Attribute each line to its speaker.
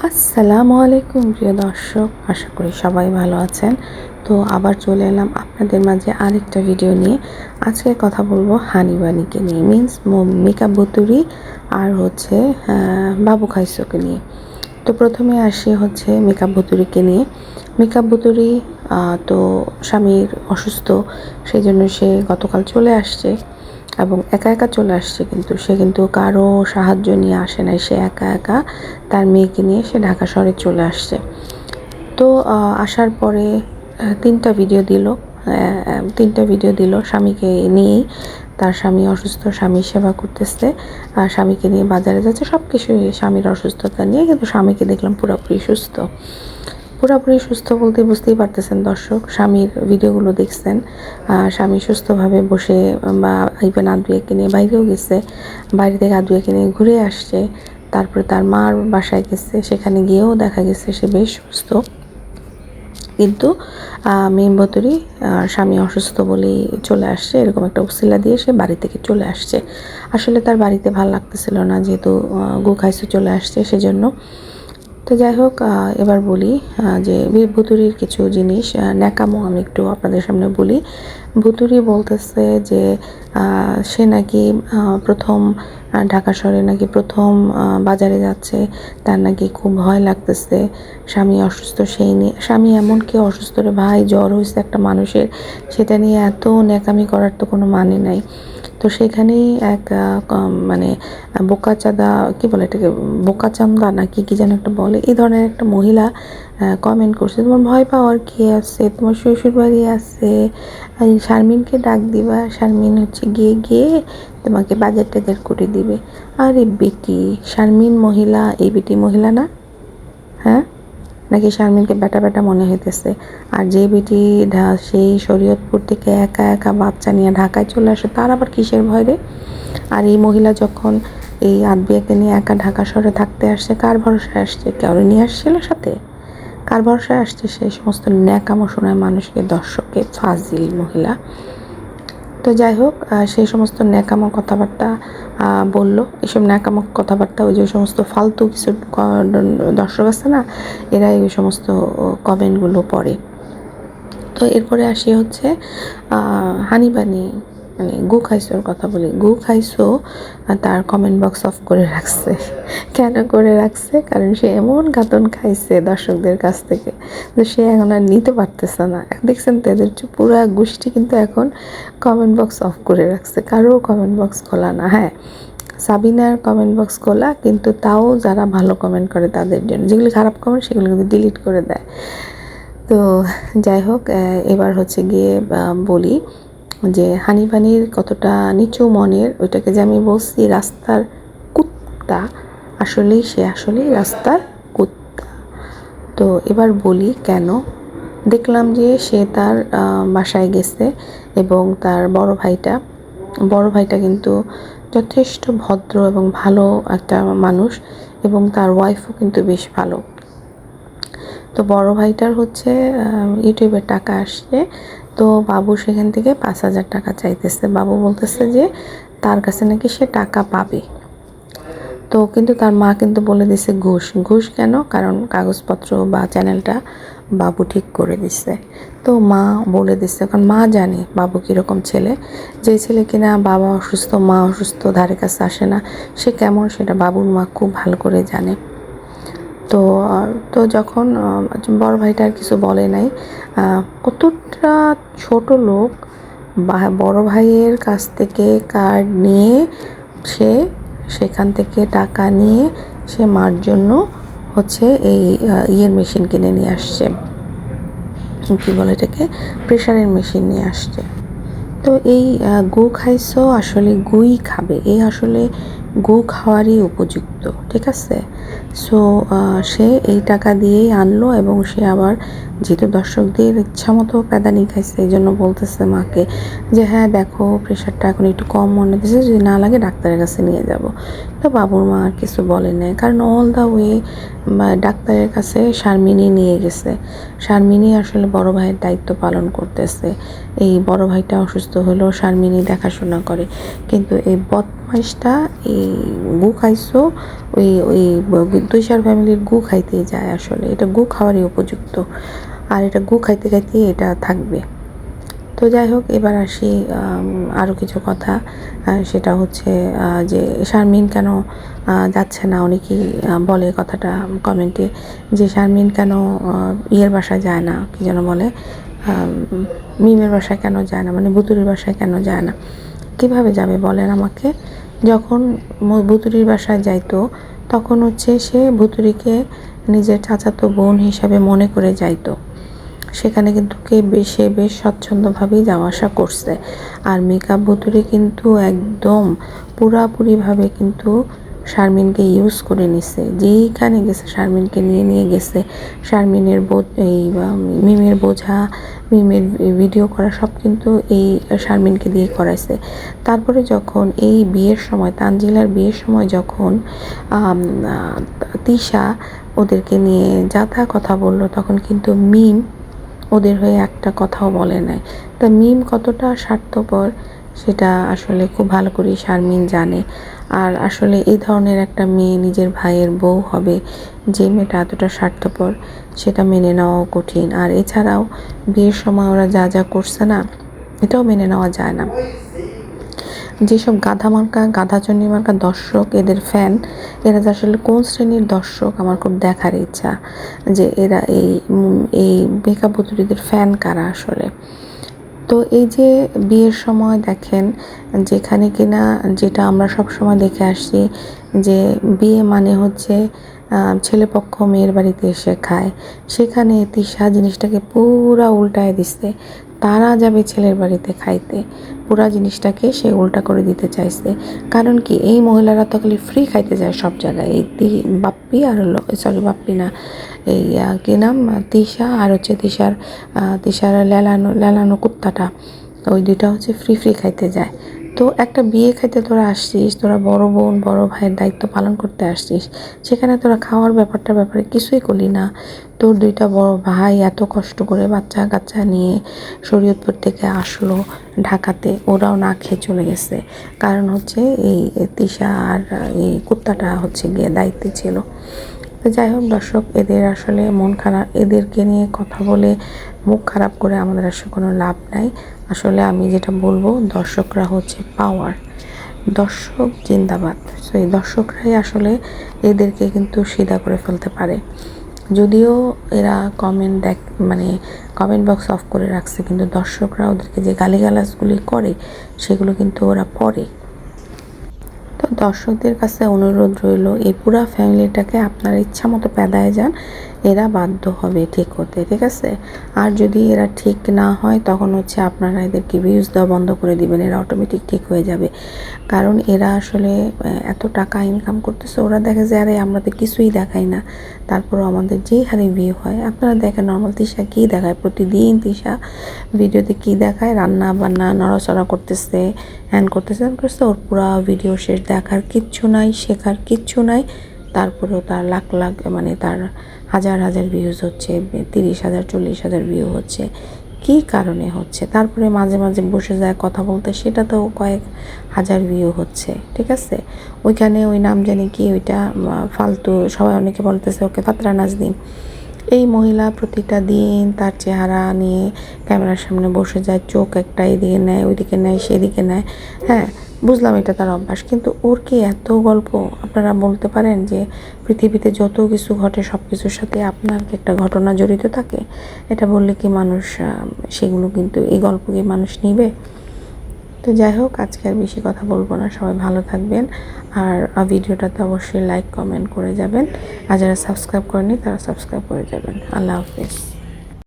Speaker 1: আসসালামু আলাইকুম প্রিয় দর্শক, আশা করি সবাই ভালো আছেন। তো আবার চলে এলাম আপনাদের মাঝে আরেকটা ভিডিও নিয়ে। আজকে কথা বলবো হানি বানিকে নিয়ে, মিন্স মিকা বুতুরি আর হচ্ছে বাবু খাইসোকে নিয়ে। তো প্রথমে আসি হচ্ছে মিকা বুতুরিকে নিয়ে। মিকা বুতুরি তো স্বামীর অসুস্থ, সেই জন্য সে গতকাল চলে আসছে এবং একা একা চলে আসছে, কিন্তু সে কিন্তু কারো সাহায্য নিয়ে আসে নাই। সে একা একা তার মেয়েকে নিয়ে সে ঢাকা শহরে চলে আসছে। তো আসার পরে তিনটা ভিডিও দিল স্বামীকে নিয়েই। তার স্বামী অসুস্থ, স্বামীর সেবা করতেছে, আর স্বামীকে নিয়ে বাজারে যাচ্ছে, সব কিছুই স্বামীর অসুস্থতা নিয়ে। কিন্তু স্বামীকে দেখলাম পুরোপুরি সুস্থ বলতে বুঝতেই পারতেছেন দর্শক, স্বামীর ভিডিওগুলো দেখছেন। স্বামী সুস্থভাবে বসে বা ইভেন আদুয়াকে নিয়ে বাইরেও গেছে, বাইরে থেকে আদুয়াকে নিয়ে ঘুরে আসছে। তারপরে তার মার বাসায় গেছে, সেখানে গিয়েও দেখা গেছে সে বেশ সুস্থ। কিন্তু মেম বতুরি স্বামী অসুস্থ বলেই চলে আসছে, এরকম একটা উসিলা দিয়ে সে বাড়ি থেকে চলে আসছে। আসলে তার বাড়িতে ভালো লাগতেছিল না, যেহেতু গু খাইসু চলে আসছে সেজন্য। তো যাই হোক, এবার বলি যে ভুতুরির কিছু জিনিস ন্যাকামো আমি একটু আপনাদের সামনে বলি। ভুতুরি বলতেছে যে সে নাকি প্রথম ঢাকা শহরে নাকি প্রথম বাজারে যাচ্ছে, তার নাকি খুব ভয় লাগতেছে, স্বামী অসুস্থ। সেই নিয়ে স্বামী এমন কি অসুস্থ রে ভাই, জ্বর হয়েছে একটা মানুষের, সেটা নিয়ে এত ন্যাকামি করার তো কোনো মানে নাই। তো সেখানেই এক মানে বোকাচাঁদা কি বলে এটাকে, বোকাচান্দা না কি যেন একটা বলে, এই ধরনের একটা মহিলা কমেন্ট করছে, তোমার ভয় পাওয়ার কি আছে, তোমার শ্বশুর বাড়ি আছে, শারমিনকে ডাক দিবা, শারমিন হচ্ছে গিয়ে গিয়ে তোমাকে বাজার টাজার করে দিবে। আরে বেটি, শারমিন মহিলা, এই বেটি মহিলা না? হ্যাঁ, নাকি শারমিনকে বেটা বেটা মনে হইতেছে? আর যে বেটি সেই শরীয়তপুর থেকে একা একা বাচ্চা নিয়ে ঢাকায় চলে আসে, তার আবার কিসের ভয় রে? আর এই মহিলা যখন এই আদবিয়াকে নিয়ে একা ঢাকা শহরে থাকতে আসছে, কার ভরসায় আসছে? কেউ নিয়ে আসছিল সাথে? কার ভরসায় আসছে? সেই সমস্ত ন্যাকামো শোনায় মানুষকে, দর্শককে, ফাজিল মহিলা। তো যাই হোক, সেই সমস্ত ন্যাকামো কথাবার্তা বলল। এসব ন্যাকামো কথাবার্তা ওই যে সমস্ত ফালতু কিছু দর্শক আছে না, এরাই ওই সমস্ত কমেন্টগুলো পড়ে। তো এরপরে আসি হচ্ছে হানিবানি, মানে গু খাইসোর কথা বলি। গু খাইসো তার কমেন্ট বক্স অফ করে রাখছে। কেন করে রাখছে? কারণ সে এমন গাতন খাইছে দর্শকদের কাছ থেকে যে সে এখন আর নিতে পারতেছে না। দেখছেন তো, এদের পুরা গোষ্ঠী কিন্তু এখন কমেন্ট বক্স অফ করে রাখছে, কারো কমেন্ট বক্স খোলা না। হ্যাঁ, সাবিনার কমেন্ট বক্স খোলা, কিন্তু তাও যারা ভালো কমেন্ট করে তাদের জন্য, যেগুলি খারাপ কমেন্ট সেগুলো কিন্তু ডিলিট করে দেয়। তো যাই হোক, এবার হচ্ছে গিয়ে বলি যে হানিবানির কতটা নিচু মনের, ওইটাকে যে আমি বলছি রাস্তার কুত্তা, আসলেই রাস্তার কুত্তা। তো এবার বলি কেন। দেখলাম যে সে তার বাসায় গেছে এবং তার বড় ভাইটা কিন্তু যথেষ্ট ভদ্র এবং ভালো একটা মানুষ, এবং তার ওয়াইফও কিন্তু বেশ ভালো। তো বড় ভাইটার হচ্ছে ইউটিউবের টাকা আসছে, তো বাবু সেখান থেকে 5,000 টাকা চাইতেছে। বাবু বলতেছে যে তার কাছে নাকি সে টাকা পাবে। তো কিন্তু তার মা কিন্তু বলে দিছে ঘুষ কেন? কারণ কাগজপত্র বা চ্যানেলটা বাবু ঠিক করে দিছে। তো মা বলে দিচ্ছে, কারণ মা জানে বাবু কীরকম ছেলে, যে ছেলে কিনা বাবা অসুস্থ, মা অসুস্থ, ধারে কাছে আসে না, সে কেমন সেটা বাবুর মা খুব ভালো করে জানে। তো তো যখন বড় ভাইটা আর কিছু বলে নাই, কতটা ছোট লোক, বড় ভাইয়ের কাছ থেকে কার্ড নিয়ে সে সেখান থেকে টাকা নিয়ে সে মার জন্য হচ্ছে এই ইয়ের মেশিন কিনে নিয়ে আসছে, কী বলে এটাকে, প্রেশারের মেশিন নিয়ে আসছে। তো এই গু খাইছো, আসলে গুই খাবে, এই আসলে গু খাওয়ারই উপযুক্ত, ঠিক আছে? সো সে এই টাকা দিয়েই আনলো, এবং সে আবার যেহেতু দর্শকদের ইচ্ছা মতো প্যাদানি খাইছে, এই জন্য বলতেছে মাকে যে হ্যাঁ দেখো, প্রেশারটা এখন একটু কম মনে হচ্ছে, যদি না লাগে ডাক্তারের কাছে নিয়ে যাব। তো বাবুর মা আর কিছু বলে নাই, কারণ অল দ্য ওয়ে ডাক্তারের কাছে শারমিনই নিয়ে গেছে। শারমিনই আসলে বড় ভাইয়ের দায়িত্ব পালন করতেছে। এই বড় ভাইটা অসুস্থ হলেও শারমিনই দেখাশোনা করে, কিন্তু এই বদমাইশটা, এই গু খাইসো ওই তুষার ফ্যামিলির গু খাইতেই যায়। আসলে এটা গু খাওয়ারই উপযুক্ত, আর এটা গু খাইতে খাইতেই এটা থাকবে। তো যাই হোক, এবার আসি আরও কিছু কথা। সেটা হচ্ছে যে শারমিন কেন যাচ্ছে না। অনেকেই বলে কথাটা কমেন্টে যে শারমিন কেন ইয়ের বাসায় যায় না, কি যেন বলে, মিমের বাসায় কেন যায় না, মানে বুতুরির বাসায় কেন যায় না। কিভাবে যাবে বলেন আমাকে? যখন বুতুরির বাসায় যাইতো তখন হচ্ছে সে ভুতুরিকে নিজের চাচাতো বোন হিসাবে মনে করে যাইতো। সেখানে কিন্তু সে বেশ স্বচ্ছন্দভাবেই যাওয়া আসা করছে। আর মেকআপ ভুতুরি কিন্তু একদম পুরাপুরিভাবে কিন্তু শারমিনকে ইউজ করে নিছে। যেইখানে গেছে শারমিনকে নিয়ে গেছে। শারমিনের এই মিমের বোঝা, মিমের ভিডিও করা সব কিন্তু এই শারমিনকে দিয়ে করাইছে। তারপরে যখন এই বিয়ের সময়, তানজিলার বিয়ের সময় যখন তিশা ওদেরকে নিয়ে যা তা কথা বলল, তখন কিন্তু মিম ওদের হয়ে একটা কথাও বলে নাই। তা মিম কতটা স্বার্থপর সেটা আসলে খুব ভালো করেই শারমিন জানে। আর আসলে এই ধরনের একটা মেয়ে নিজের ভাইয়ের বউ হবে, যে মেয়েটা এতটা স্বার্থপর, সেটা মেনে নেওয়াও কঠিন। আর এছাড়াও বিয়ের সময় ওরা যা যা করছে না, এটাও মেনে নেওয়া যায় না। যেসব গাধাচন্ডী মার্কা দর্শক, এদের ফ্যান, এরা যে আসলে কোন শ্রেণীর দর্শক আমার খুব দেখার ইচ্ছা, যে এরা এই মেকআপ ভুতুড়িদের ফ্যান কারা আসলে। তো এই যে বিয়ের সময় দেখেন, যেখানে কিনা যেটা আমরা সব সময় দেখে আসছি যে বিয়ে মানে হচ্ছে ছেলেপক্ষ মেয়ের বাড়িতে এসে খায়, সেখানে তিশা জিনিসটাকে পুরা উল্টায় দিচ্ছে। তারা যাবে ছেলের বাড়িতে খাইতে, পুরা জিনিসটাকে সে উল্টা করে দিতে চাইছে। কারণ কি, এই মহিলারা তো খালি ফ্রি খাইতে যায় সব জায়গায়। এই বাপ্পি আর হলো, সরি বাপ্পি না, এই কি নাম, তিশা আর হচ্ছে তিশার লেলানো কুত্তাটা, ওই দুইটা হচ্ছে ফ্রি খাইতে যায়। তো একটা বিয়ে খাইতে তোরা আসছিস, তোরা বড় বোন বড় ভাইয়ের দায়িত্ব পালন করতে আসছিস, সেখানে তোরা খাওয়ার ব্যাপারে কিছুই করলি না। তোর দুইটা বড় ভাই এত কষ্ট করে বাচ্চা কাচ্চা নিয়ে শরীয়তপুর থেকে আসলো ঢাকাতে, ওরাও না খেয়ে চলে গেছে। কারণ হচ্ছে এই তিশা আর এই কুত্তাটা হচ্ছে গিয়ে দায়িত্বে ছিল। তো যাই হোক দর্শক, এদের আসলে মন খারাপ, এদেরকে নিয়ে কথা বলে মুখ খারাপ করে আমাদের আসলে কোনো লাভ নাই। আসলে আমি যেটা বলবো, দর্শকরা হচ্ছে পাওয়ার, দর্শক জিন্দাবাদ। সো এই দর্শকরাই আসলে এদেরকে কিন্তু সিধা করে ফেলতে পারে। যদিও এরা মানে কমেন্ট বক্স অফ করে রাখছে, কিন্তু দর্শকরা ওদেরকে যে গালিগালাজগুলি করে সেগুলো কিন্তু ওরা পড়ে। তো দর্শকদের কাছে অনুরোধ রইল, এই পুরা ফ্যামিলিটাকে আপনার ইচ্ছা মতো পেদায় যান, এরা বাধ্য হবে ঠিক হতে, ঠিক আছে? আর যদি এরা ঠিক না হয়, তখন হচ্ছে আপনারা এদেরকে ভিউজ দেওয়া বন্ধ করে দিবেন, এরা অটোমেটিক ঠিক হয়ে যাবে। কারণ এরা আসলে এত টাকা ইনকাম করতেছে, ওরা দেখে যে আরে আমরা তো কিছুই দেখাই না, তারপরও আমাদের যেই হারে ভিউ হয়। আপনারা দেখেন নর্মাল তিশা কী দেখায়, প্রতিদিন তিশা ভিডিওতে কী দেখায়, রান্না বান্না নড়াচড়া করতেছে, করতেছে, ওর পুরা ভিডিও শেষ, দেখার কিচ্ছু নাই, শেখার কিচ্ছু নাই। তারপরেও তার লাখ মানে তার হাজার ভিউজ হচ্ছে, 30,000 40,000 ভিউ হচ্ছে। কী কারণে হচ্ছে? তারপরে মাঝে বসে যায় কথা বলতে, সেটাতেও কয়েক হাজার ভিউ হচ্ছে, ঠিক আছে? ওইখানে ওই নাম জানি কি, ওইটা ফালতু, সবাই অনেকে বলতেছে ওকে ফাতরা নাজনীন। এই মহিলা প্রতিটা দিন তার চেহারা নিয়ে ক্যামেরার সামনে বসে যায়, চোখ একটা এদিকে নেয় ওইদিকে নেয় সেদিকে নেয়। হ্যাঁ, বুঝলাম এটা তার অভ্যাস, কিন্তু ওর কি এত গল্প? আপনারা বলতে পারেন যে পৃথিবীতে যত কিছু ঘটে সব কিছুর সাথে আপনার একটা ঘটনা জড়িত থাকে? এটা বললে কি মানুষ সেগুলো, কিন্তু এই গল্পকে মানুষ নিবে? তো যাই হোক, আজকে আর বেশি কথা বলবো না, সবাই ভালো থাকবেন। আর ভিডিওটাতে অবশ্যই লাইক কমেন্ট করে যাবেন, আর যারা সাবস্ক্রাইব করেনি তারা সাবস্ক্রাইব করে যাবেন। আল্লাহ হাফেজ।